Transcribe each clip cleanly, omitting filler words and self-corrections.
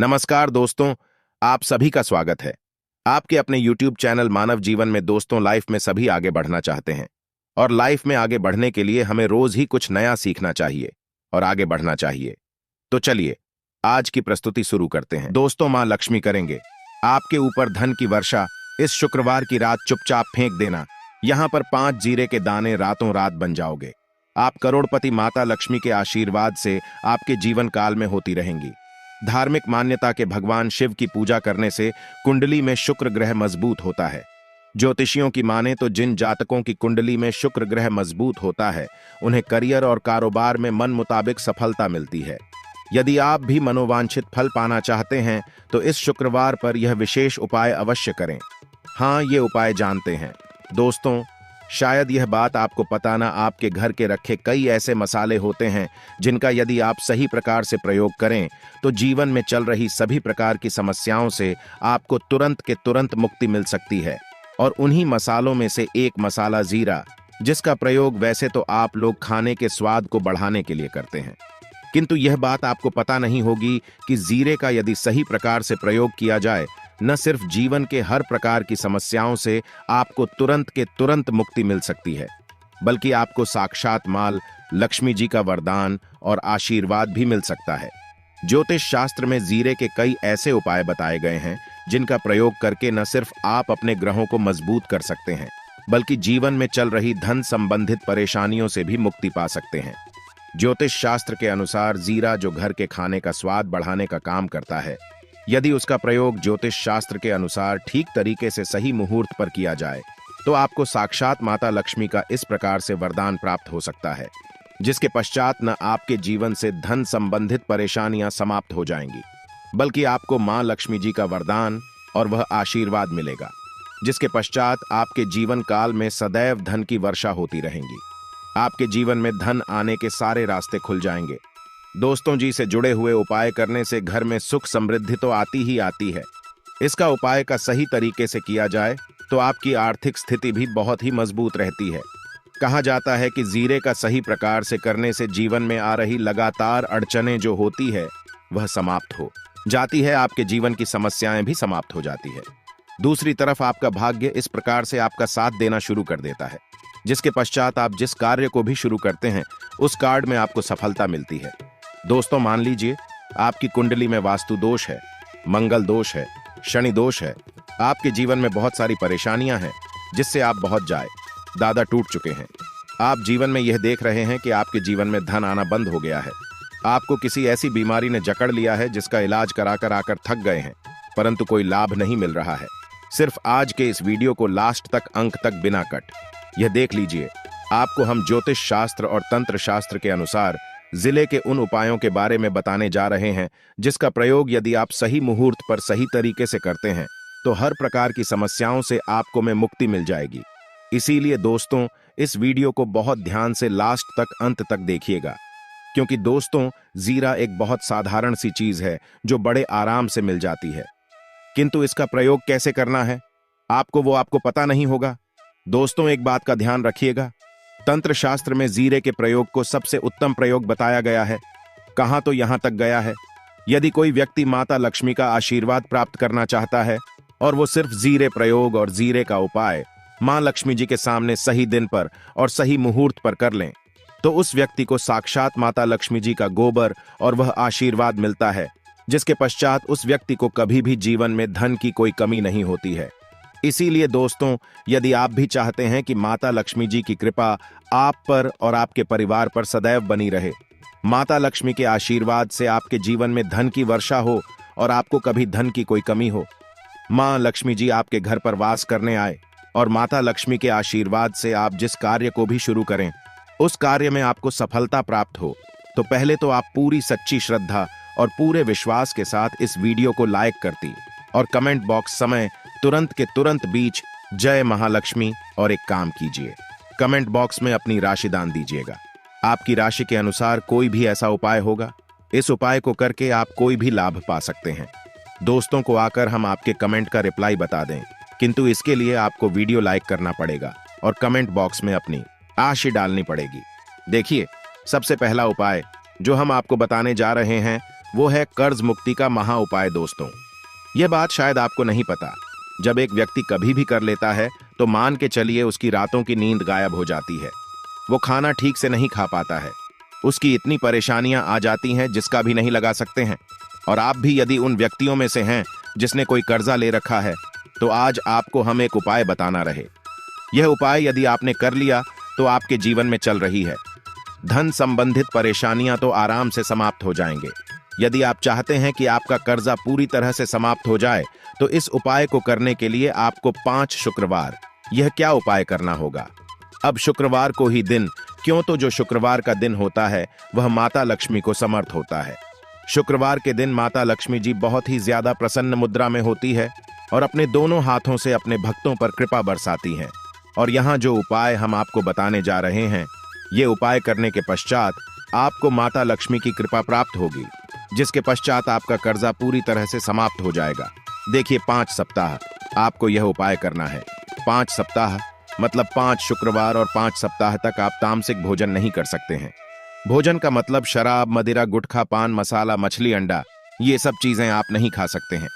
नमस्कार दोस्तों, आप सभी का स्वागत है। आपके अपने YouTube चैनल मानव जीवन में दोस्तों, लाइफ में सभी आगे बढ़ना चाहते हैं और लाइफ में आगे बढ़ने के लिए हमें रोज ही कुछ नया सीखना चाहिए और आगे बढ़ना चाहिए। तो चलिए आज की प्रस्तुति शुरू करते हैं। दोस्तों, मां लक्ष्मी करेंगे आपके ऊपर धन की वर्षा। इस शुक्रवार की रात चुपचाप फेंक देना। यहां पर 5 जीरे के दाने, रातों रात बन जाओगे। आप करोड़पति माता लक्ष्मी के आशीर्वाद से आपके जीवन काल में होती रहेंगी। धार्मिक मान्यता के भगवान शिव की पूजा करने से कुंडली में शुक्र ग्रह मजबूत होता है। ज्योतिषियों की माने तो जिन जातकों की कुंडली में शुक्र ग्रह मजबूत होता है, उन्हें करियर और कारोबार में मन मुताबिक सफलता मिलती है। यदि आप भी मनोवांछित फल पाना चाहते हैं तो इस शुक्रवार पर यह विशेष उपाय अवश्य करें। हाँ, ये उपाय जानते हैं दोस्तों, शायद यह बात आपको पता ना, आपके घर के रखे कई ऐसे मसाले होते हैं जिनका यदि आप सही प्रकार से प्रयोग करें तो जीवन में चल रही सभी प्रकार की समस्याओं से आपको तुरंत के तुरंत मुक्ति मिल सकती है। और उन्हीं मसालों में से एक मसाला जीरा, जिसका प्रयोग वैसे तो आप लोग खाने के स्वाद को बढ़ाने के लिए करते हैं, किंतु यह बात आपको पता नहीं होगी कि जीरे का यदि सही प्रकार से प्रयोग किया जाए, न सिर्फ जीवन के हर प्रकार की समस्याओं से आपको तुरंत के तुरंत मुक्ति मिल सकती है, बल्कि आपको साक्षात माल लक्ष्मी जी का वरदान और आशीर्वाद भी मिल सकता है। ज्योतिष शास्त्र में जीरे के कई ऐसे उपाय बताए गए हैं जिनका प्रयोग करके न सिर्फ आप अपने ग्रहों को मजबूत कर सकते हैं, बल्कि जीवन में चल रही धन संबंधित परेशानियों से भी मुक्ति पा सकते हैं। ज्योतिष शास्त्र के अनुसार जीरा, जो घर के खाने का स्वाद बढ़ाने का काम करता है, यदि उसका प्रयोग ज्योतिष शास्त्र के अनुसार ठीक तरीके से सही मुहूर्त पर किया जाए तो आपको साक्षात माता लक्ष्मी का इस प्रकार से वरदान प्राप्त हो सकता है, जिसके पश्चात न आपके जीवन से धन संबंधित परेशानियां समाप्त हो जाएंगी, बल्कि आपको मां लक्ष्मी जी का वरदान और वह आशीर्वाद मिलेगा, जिसके पश्चात आपके जीवन काल में सदैव धन की वर्षा होती रहेगी। आपके जीवन में धन आने के सारे रास्ते खुल जाएंगे। दोस्तों जी, से जुड़े हुए उपाय करने से घर में सुख समृद्धि तो आती ही आती है। इसका उपाय का सही तरीके से किया जाए तो आपकी आर्थिक स्थिति भी बहुत ही मजबूत रहती है। कहा जाता है कि जीरे का सही प्रकार से करने से जीवन में आ रही लगातार अड़चनें जो होती है वह समाप्त हो जाती है, आपके जीवन की समस्याएं भी समाप्त हो जाती है। दूसरी तरफ आपका भाग्य इस प्रकार से आपका साथ देना शुरू कर देता है, जिसके पश्चात आप जिस कार्य को भी शुरू करते हैं उस कार्य में आपको सफलता मिलती है। दोस्तों, मान लीजिए आपकी कुंडली में वास्तु दोष है, मंगल दोष है, शनि दोष है, आपके जीवन में बहुत सारी परेशानियां हैं जिससे आप बहुत दादा टूट चुके हैं। आप जीवन में यह देख रहे हैं कि आपके जीवन में धन आना बंद हो गया है। आपको किसी ऐसी बीमारी ने जकड़ लिया है जिसका इलाज कराकर आकर थक गए हैं, परंतु कोई लाभ नहीं मिल रहा है। सिर्फ आज के इस वीडियो को लास्ट तक, अंक तक बिना कट यह देख लीजिए। आपको हम ज्योतिष शास्त्र और तंत्र शास्त्र के अनुसार जिले के उन उपायों के बारे में बताने जा रहे हैं जिसका प्रयोग यदि आप सही मुहूर्त पर सही तरीके से करते हैं तो हर प्रकार की समस्याओं से आपको में मुक्ति मिल जाएगी। इसीलिए दोस्तों, इस वीडियो को बहुत ध्यान से लास्ट तक, अंत तक देखिएगा, क्योंकि दोस्तों, जीरा एक बहुत साधारण सी चीज है जो बड़े आराम से मिल जाती है, किंतु इसका प्रयोग कैसे करना है आपको पता नहीं होगा। दोस्तों, एक बात का ध्यान रखिएगा, तंत्र शास्त्र में जीरे के प्रयोग को सबसे उत्तम प्रयोग बताया गया है। कहां तो यहां तक गया है, यदि कोई व्यक्ति माता लक्ष्मी का आशीर्वाद प्राप्त करना चाहता है और वो सिर्फ जीरे प्रयोग और जीरे का उपाय मां लक्ष्मी जी के सामने सही दिन पर और सही मुहूर्त पर कर लें, तो उस व्यक्ति को साक्षात माता लक्ष्मी जी का गोबर और वह आशीर्वाद मिलता है, जिसके पश्चात उस व्यक्ति को कभी भी जीवन में धन की कोई कमी नहीं होती है। इसीलिए दोस्तों, यदि आप भी चाहते हैं कि माता लक्ष्मी जी की कृपा आप पर और आपके परिवार पर सदैव बनी रहे, माता लक्ष्मी के आशीर्वाद से आपके जीवन में धन की वर्षा हो और आपको कभी धन की कोई कमी हो, मां लक्ष्मी जी आपके घर पर वास करने आए और माता लक्ष्मी के आशीर्वाद से आप जिस कार्य को भी शुरू करें उस कार्य में आपको सफलता प्राप्त हो, तो पहले तो आप पूरी सच्ची श्रद्धा और पूरे विश्वास के साथ इस वीडियो को लाइक करती और कमेंट बॉक्स समय तुरंत के तुरंत बीच जय महालक्ष्मी और एक काम कीजिए, कमेंट बॉक्स में अपनी राशि दान दीजिएगा। आपकी राशि के अनुसार कोई भी ऐसा उपाय होगा, इस उपाय को करके आप कोई भी लाभ पा सकते हैं। दोस्तों को आकर हम आपके कमेंट का रिप्लाई बता दें, किंतु इसके लिए आपको वीडियो लाइक करना पड़ेगा और कमेंट बॉक्स में अपनी राशि डालनी पड़ेगी। देखिए, सबसे पहला उपाय जो हम आपको बताने जा रहे हैं वो है कर्ज मुक्ति का महा उपाय। दोस्तों, यह बात शायद आपको नहीं पता, जब एक व्यक्ति कभी भी कर लेता है तो मान के चलिए उसकी रातों की नींद गायब हो जाती है। वो खाना ठीक से नहीं खा पाता है, उसकी इतनी परेशानियां आ जाती हैं जिसका भी नहीं लगा सकते हैं। और आप भी यदि उन व्यक्तियों में से हैं जिसने कोई कर्जा ले रखा है, तो आज आपको हम एक उपाय बताना रहे। यह उपाय यदि आपने कर लिया तो आपके जीवन में चल रही है धन संबंधित परेशानियां तो आराम से समाप्त हो जाएंगे। यदि आप चाहते हैं कि आपका कर्जा पूरी तरह से समाप्त हो जाए, तो इस उपाय को करने के लिए आपको 5 शुक्रवार यह क्या उपाय करना होगा। अब शुक्रवार को ही दिन, क्यों तो जो शुक्रवार का दिन होता है वह माता लक्ष्मी को समर्थ होता है। शुक्रवार के दिन माता लक्ष्मी जी बहुत ही ज्यादा प्रसन्न मुद्रा में होती है और अपने दोनों हाथों से अपने भक्तों पर कृपा बरसाती हैं। और यहाँ जो उपाय हम आपको बताने जा रहे हैं, ये उपाय करने के पश्चात आपको माता लक्ष्मी की कृपा प्राप्त होगी, जिसके पश्चात आपका कर्जा पूरी तरह से समाप्त हो जाएगा। देखिए, 5 सप्ताह आपको यह उपाय करना है। 5 सप्ताह मतलब 5 शुक्रवार और 5 सप्ताह तक आप तामसिक भोजन नहीं कर सकते हैं। भोजन का मतलब शराब, मदिरा, गुटखा, पान मसाला, मछली, अंडा, ये सब चीजें आप नहीं खा सकते हैं।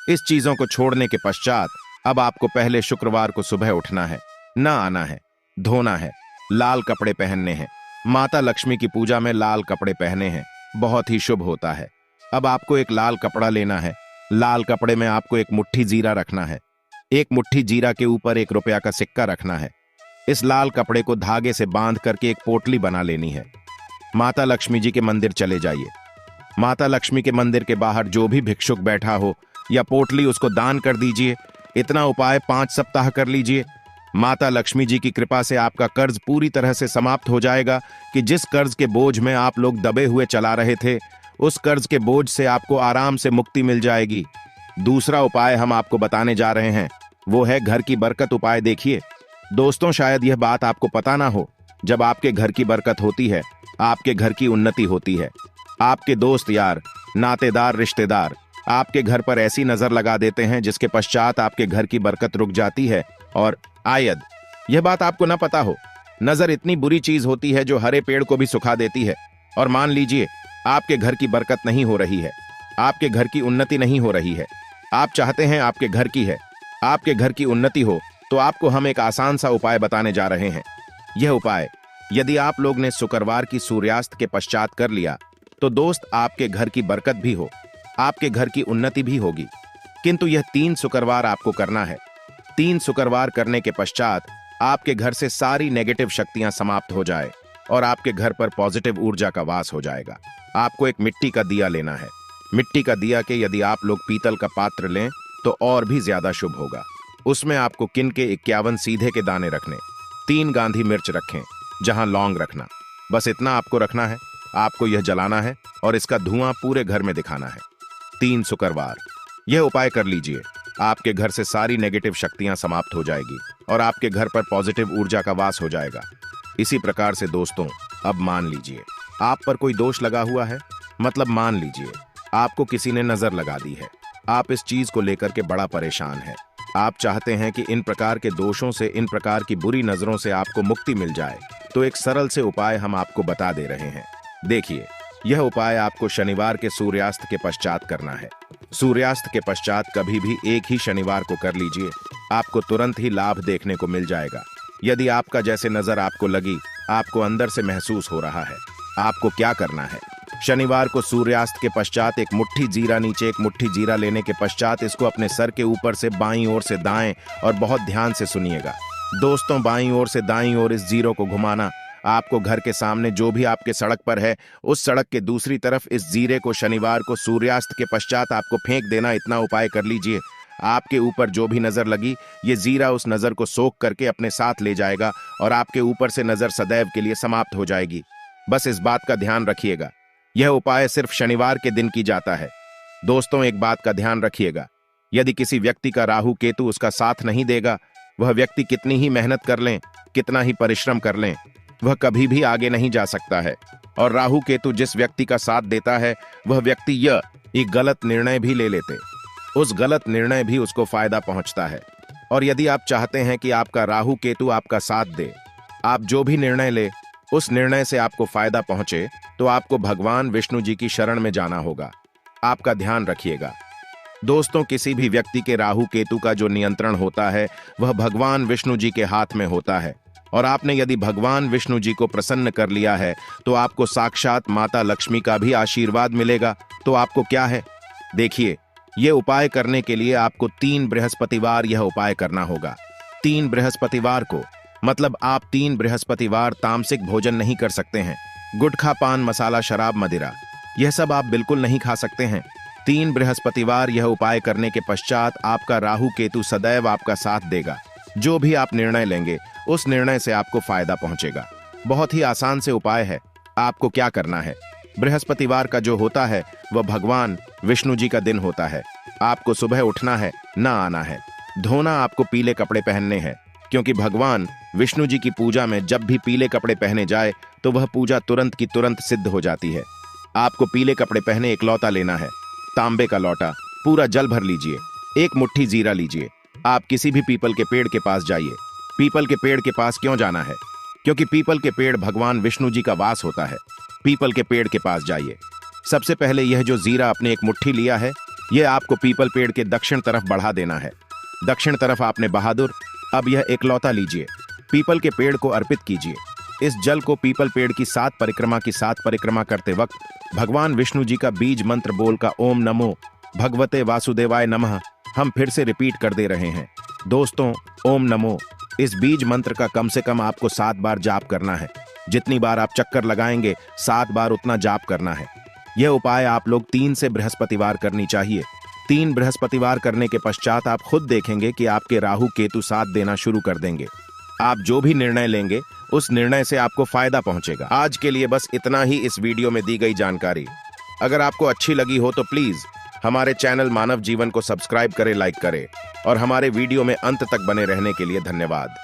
इस चीजों को छोड़ने के पश्चात अब आपको पहले शुक्रवार को सुबह उठना है, ना आना है, धोना है, लाल कपड़े पहनने हैं। माता लक्ष्मी की पूजा में लाल कपड़े पहने हैं, बहुत ही शुभ होता है। अब आपको एक लाल कपड़ा लेना है। लाल कपड़े में आपको एक मुट्ठी जीरा रखना है। एक मुट्ठी जीरा के ऊपर 1 रुपया का सिक्का रखना है। इस लाल कपड़े को धागे से बांध करके एक पोटली बना लेनी है। माता लक्ष्मी जी के मंदिर चले जाइए। माता लक्ष्मी के मंदिर के बाहर जो भी भिक्षुक बैठा हो या पोटली, उसको दान कर दीजिए। इतना उपाय 5 सप्ताह कर लीजिए। माता लक्ष्मी जी की कृपा से आपका कर्ज पूरी तरह से समाप्त हो जाएगा कि जिस कर्ज के बोझ में आप लोग दबे हुए चला रहे थे, उस कर्ज के बोझ से आपको आराम से मुक्ति मिल जाएगी। दूसरा उपाय हम आपको बताने जा रहे हैं, वो है घर की बरकत उपाय। देखिए दोस्तों, शायद यह बात आपको पता ना हो, जब आपके घर की बरकत होती है, आपके घर की उन्नति होती है। आपके दोस्त यार, नातेदार, रिश्तेदार आपके घर पर ऐसी नजर लगा देते हैं जिसके पश्चात आपके घर की बरकत रुक जाती है। और आयद, यह बात आपको ना पता हो, नजर इतनी बुरी चीज होती है जो हरे पेड़ को भी सुखा देती है। और मान लीजिए आपके घर की बरकत नहीं हो रही है, आपके घर की उन्नति नहीं हो रही है, आप चाहते हैं आपके घर की है, आपके घर की उन्नति हो, तो आपको हम एक आसान सा उपाय बताने जा रहे हैं। यह उपाय यदि आप लोग ने शुक्रवार की सूर्यास्त के पश्चात कर लिया, तो दोस्त आपके घर की बरकत भी हो, आपके घर की उन्नति भी होगी। किंतु यह 3 शुक्रवार आपको करना है। 3 शुक्रवार करने के पश्चात आपके घर से सारी नेगेटिव शक्तियां समाप्त हो जाए और आपके घर पर पॉजिटिव ऊर्जा का वास हो जाएगा। आपको एक मिट्टी का दिया लेना है। मिट्टी का दिया के यदि आप लोग पीतल का पात्र लें तो और भी ज्यादा शुभ होगा। उसमें आपको किन के 51 सीधे के दाने रखने, 3 गांधी मिर्च रखें, जहां लौंग रखना। बस इतना आपको रखना है। आपको यह जलाना है और इसका धुआं पूरे घर में दिखाना है। 3 शुक्रवार यह उपाय कर लीजिए। आपके घर से सारी नेगेटिव शक्तियां समाप्त हो जाएगी और आपके घर पर पॉजिटिव ऊर्जा का वास हो जाएगा। इसी प्रकार से दोस्तों, अब मान लीजिए आप पर कोई दोष लगा हुआ है, मतलब मान लीजिए आपको किसी ने नजर लगा दी है। आप इस चीज को लेकर के बड़ा परेशान है। आप चाहते हैं कि इन प्रकार के दोषों से, इन प्रकार की बुरी नजरों से आपको मुक्ति मिल जाए, तो एक सरल से उपाय हम आपको बता दे रहे हैं। देखिए, यह उपाय आपको शनिवार के सूर्यास्त के पश्चात करना है। सूर्यास्त के पश्चात कभी भी एक ही शनिवार को कर लीजिए, आपको तुरंत ही लाभ देखने को मिल जाएगा। यदि आपका जैसे नजर आपको लगी, आपको अंदर से महसूस हो रहा है, आपको क्या करना है, शनिवार को सूर्यास्त के पश्चात एक मुट्ठी जीरा, नीचे एक मुट्ठी जीरा लेने के पश्चात इसको अपने सर के ऊपर से बाईं ओर से दाएं, और बहुत ध्यान से सुनिएगा दोस्तों, बाईं ओर से दाईं ओर इस जीरो को घुमाना। आपको घर के सामने जो भी आपके सड़क पर है, उस सड़क के दूसरी तरफ इस जीरे को शनिवार को सूर्यास्त के पश्चात आपको फेंक देना। इतना उपाय कर लीजिए। आपके ऊपर जो भी नजर लगी, ये जीरा उस नजर को सोख करके अपने साथ ले जाएगा और आपके ऊपर से नजर सदैव के लिए समाप्त हो जाएगी। बस इस बात का ध्यान रखिएगा, यह उपाय सिर्फ शनिवार के दिन की जाता है। दोस्तों, एक बात का ध्यान रखिएगा, यदि किसी व्यक्ति का राहु केतु उसका साथ नहीं देगा, वह व्यक्ति कितनी ही मेहनत कर लें, कितना ही परिश्रम कर लें, वह कभी भी आगे नहीं जा सकता है। और राहु केतु जिस व्यक्ति का साथ देता है, वह व्यक्ति यह एक गलत निर्णय भी ले लेते, उस गलत निर्णय भी उसको फायदा पहुंचता है। और यदि आप चाहते हैं कि आपका राहु केतु आपका साथ दे, आप जो भी निर्णय ले उस निर्णय से आपको फायदा पहुंचे, तो आपको भगवान विष्णु जी की शरण में जाना होगा। आपका ध्यान रखिएगा। दोस्तों, किसी भी व्यक्ति के राहु केतु का जो नियंत्रण होता है वह भगवान विष्णु जी के हाथ में होता है, और आपने यदि भगवान विष्णु जी को प्रसन्न कर लिया है तो आपको साक्षात माता लक्ष्मी का भी आशीर्वाद मिलेगा। तो आपको क्या है, देखिए, ये उपाय करने के लिए आपको 3 बृहस्पतिवार यह उपाय करना होगा। 3 बृहस्पतिवार को, मतलब आप 3 बृहस्पतिवार तामसिक भोजन नहीं कर सकते हैं। गुटखा, पान मसाला, शराब, मदिरा, यह सब आप बिल्कुल नहीं खा सकते हैं। 3 बृहस्पतिवार यह उपाय करने के पश्चात आपका राहु केतु सदैव आपका साथ देगा। जो भी आप निर्णय लेंगे उस निर्णय से आपको फायदा पहुंचेगा। बहुत ही आसान से उपाय है। आपको क्या करना है, बृहस्पतिवार का जो होता है वह भगवान विष्णु जी का दिन होता है। आपको सुबह उठना है, ना आना है। धोना, आपको पीले कपड़े पहनने हैं, क्योंकि भगवान विष्णु जी की पूजा में जब भी पीले कपड़े पहने जाए तो वह पूजा तुरंत की तुरंत सिद्ध हो जाती है। आपको पीले कपड़े पहने एक लौटा लेना है, तांबे का लौटा, पूरा जल भर लीजिए। 1 मुट्ठी जीरा लीजिए। आप किसी भी पीपल के पेड़ के पास जाइए। पीपल के पेड़ के पास क्यों जाना है, क्योंकि पीपल के पेड़ भगवान विष्णु जी का वास होता है। पीपल के पेड़ के पास जाइए। सबसे पहले यह जो जीरा आपने 1 मुट्ठी लिया है, यह आपको पीपल पेड़ के दक्षिण तरफ बढ़ा देना है। दक्षिण तरफ आपने बहादुर। अब यह एक लौटा लीजिए, पीपल के पेड़ को अर्पित कीजिए। इस जल को पीपल पेड़ की 7 परिक्रमा करते वक्त भगवान विष्णु जी का बीज मंत्र बोल का ओम नमो भगवते वासुदेवाय नमः हम फिर से रिपीट कर दे रहे हैं। दोस्तों, ओम नमो, इस बीज मंत्र का कम से कम आपको 7 बार जाप करना है। जितनी बार आप चक्कर लगाएंगे 7 बार उतना जाप करना है। यह उपाय आप लोग 3 से बृहस्पतिवार करनी चाहिए। 3 बृहस्पतिवार करने के पश्चात आप खुद देखेंगे कि आपके राहु केतु साथ देना शुरू कर देंगे। आप जो भी निर्णय लेंगे उस निर्णय से आपको फायदा पहुंचेगा। आज के लिए बस इतना ही इस वीडियो में दी गई जानकारी। अगर आपको अच्छी लगी हो तो प्लीज हमारे चैनल मानव जीवन को सब्सक्राइब करें, लाइक करें, और हमारे वीडियो में अंत तक बने रहने के लिए धन्यवाद।